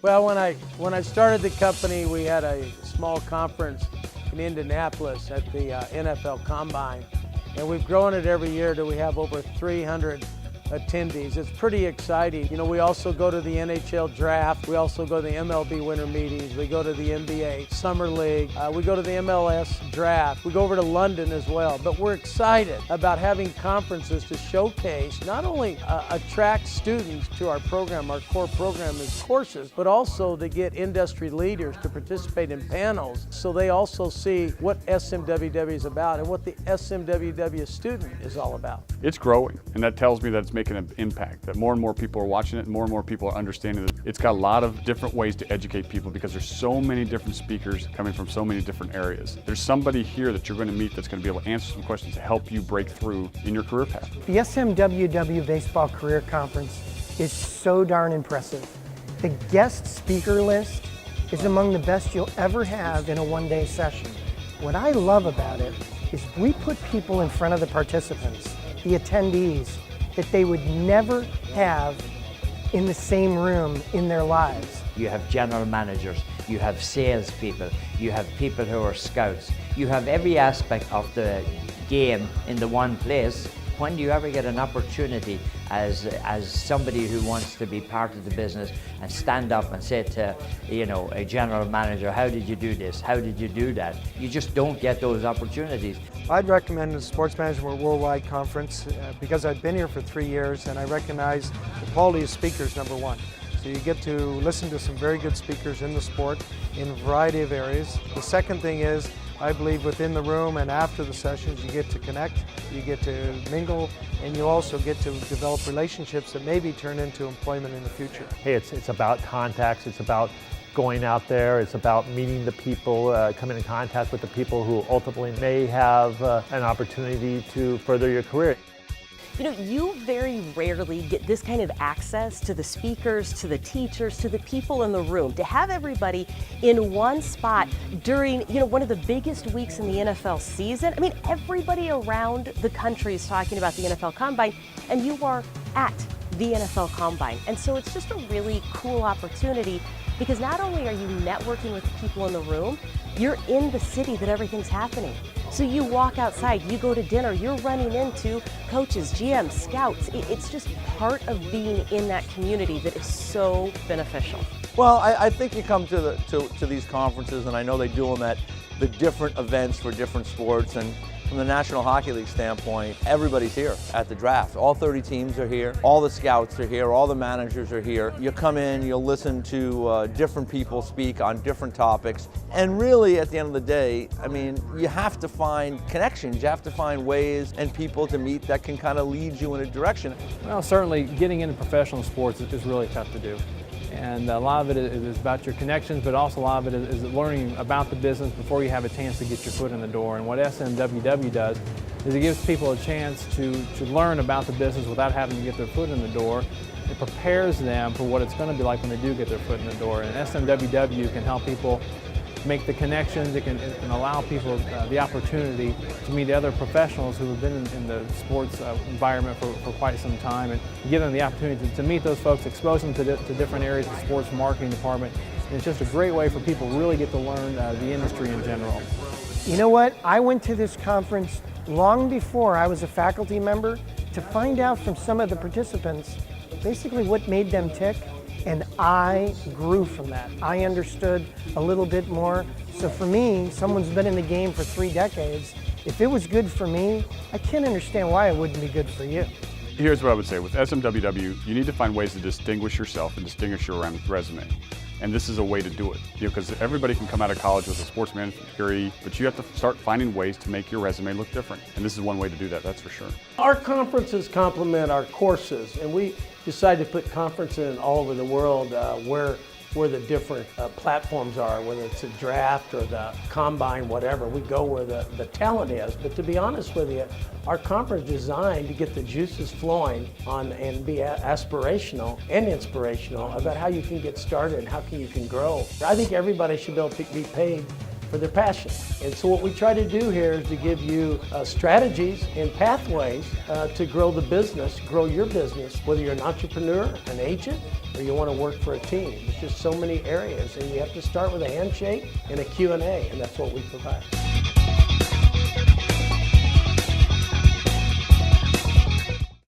Well, when I started the company, we had a small conference in Indianapolis at the NFL Combine, and we've grown it every year till we have over 300 attendees. It's pretty exciting. You know, we also go to the NHL draft. We also go to the MLB winter meetings. We go to the NBA Summer League. We go to the MLS draft. We go over to London as well. But we're excited about having conferences to showcase, not only attract students to our program, our core program is courses, but also to get industry leaders to participate in panels so they also see what SMWW is about and what the SMWW student is all about. It's growing, and that tells me that it's making an impact, that more and more people are watching it, and more people are understanding that it's got a lot of different ways to educate people because there's so many different speakers coming from so many different areas. There's somebody here that you're going to meet that's going to be able to answer some questions to help you break through in your career path. The SMWW Baseball Career Conference is so darn impressive. The guest speaker list is among the best you'll ever have in a one-day session. What I love about it is we put people in front of the participants, the attendees, that they would never have in the same room in their lives. You have general managers, you have salespeople, you have people who are scouts. You have every aspect of the game in the one place. When do you ever get an opportunity as somebody who wants to be part of the business and stand up and say to, you know, a general manager, how did you do this? How did you do that? You just don't get those opportunities. I'd recommend the Sports Management Worldwide Conference because I've been here for 3 years and I recognize the quality of speakers, number one. So you get to listen to some very good speakers in the sport in a variety of areas. The second thing is, I believe within the room and after the sessions you get to connect, you get to mingle, and you also get to develop relationships that maybe turn into employment in the future. Hey, it's about contacts, it's about going out there, it's about meeting the people, coming in contact with the people who ultimately may have an opportunity to further your career. You know, you very rarely get this kind of access to the speakers, to the teachers, to the people in the room. To have everybody in one spot during, you know, one of the biggest weeks in the NFL season. I mean, everybody around the country is talking about the NFL Combine, and you are at the NFL Combine. And so it's just a really cool opportunity because not only are you networking with the people in the room, you're in the city that everything's happening. So you walk outside, you go to dinner, you're running into coaches, GMs, scouts. It's just part of being in that community that is so beneficial. Well, I think you come to these conferences, and I know they do them at the different events for different sports, and from the National Hockey League standpoint, everybody's here at the draft. All 30 teams are here, all the scouts are here, all the managers are here. You come in, you'll listen to different people speak on different topics, and really at the end of the day, I mean, you have to find connections, you have to find ways and people to meet that can kind of lead you in a direction. Well, certainly getting into professional sports is really tough to do. And a lot of it is about your connections, but also a lot of it is learning about the business before you have a chance to get your foot in the door. And what SMWW does is it gives people a chance to learn about the business without having to get their foot in the door. It prepares them for what it's going to be like when they do get their foot in the door. And SMWW can help people make the connections. It can allow people the opportunity to meet other professionals who have been in the sports environment for quite some time, and give them the opportunity to meet those folks, expose them to different areas of the sports marketing department. And it's just a great way for people to really get to learn the industry in general. You know what? I went to this conference long before I was a faculty member to find out from some of the participants basically what made them tick. And I grew from that. I understood a little bit more. So for me, someone's been in the game for 3 decades. If it was good for me, I can't understand why it wouldn't be good for you. Here's what I would say. With SMWW, you need to find ways to distinguish yourself and distinguish your resume. And this is a way to do it. Because everybody can come out of college with a sports management degree, but you have to start finding ways to make your resume look different. And this is one way to do that, that's for sure. Our conferences complement our courses, and we decided to put conferences in all over the world where the different platforms are, whether it's a draft or the combine, whatever. We go where the talent is. But to be honest with you, our conference is designed to get the juices flowing on and be aspirational and inspirational about how you can get started and how you can grow. I think everybody should be able to be paid for their passion. And so what we try to do here is to give you strategies and pathways to grow the business, grow your business, whether you're an entrepreneur, an agent, or you want to work for a team. There's just so many areas, and you have to start with a handshake and a Q&A, and that's what we provide.